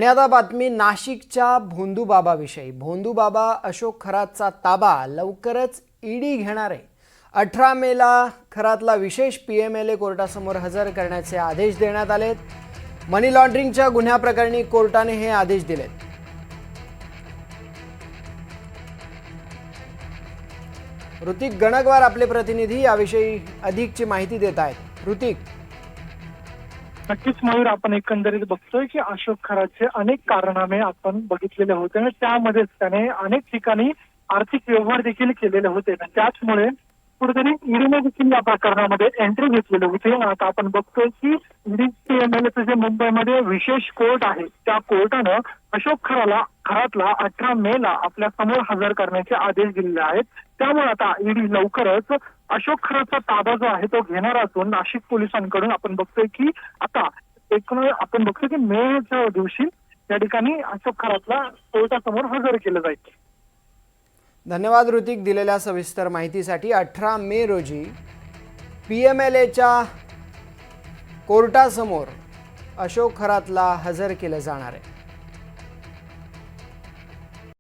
आणि आता बातमी नाशिकच्या भोंदूबाबाविषयी। भोंदूबाबा अशोक खरातचा ताबा लवकरच ईडी घेणार आहे। 18 मेला खरातला विशेष पीएमएलए कोर्टासमोर हजर करण्याचे आदेश देण्यात आलेत। मनी लॉन्ड्रिंगच्या गुन्ह्याप्रकरणी कोर्टाने हे आदेश दिलेत। ऋतिक गणगवार आपले प्रतिनिधी याविषयी अधिकची माहिती देत आहेत। ऋतिक, नक्कीच मयूर, आपण एकंदरीत बघतोय की अशोक खरातचे अनेक कारनामे आपण बघितलेले होते आणि त्यामध्येच त्याने अनेक ठिकाणी आर्थिक व्यवहार देखील केलेले होते। त्याचमुळे कुठेतरी ईडीने देखील या प्रकरणामध्ये एंट्री घेतलेली होती। आता आपण बघतोय की ईडी पीएमएलएचं जे मुंबईमध्ये विशेष कोर्ट आहे त्या कोर्टानं अशोक खरातला 18 मेला आपल्या समोर हजर करण्याचे आदेश दिलेले आहेत। त्यामुळे आता ईडी लवकरच अशोक खरातचा ताबा जो आहे तो घेणार असून नाशिक पोलिसांकडून आपण बघतोय की आता आपण बघतोय की मेच्या दिवशी या ठिकाणी अशोक खरातला कोर्टासमोर हजर केलं जाईल। धन्यवाद ऋतिक दिलेल्या सविस्तर माहितीसाठी। 18 मे रोजी पीएमएलएच्या कोर्टासमोर अशोक खरातला हजर केलं जाणार आहे।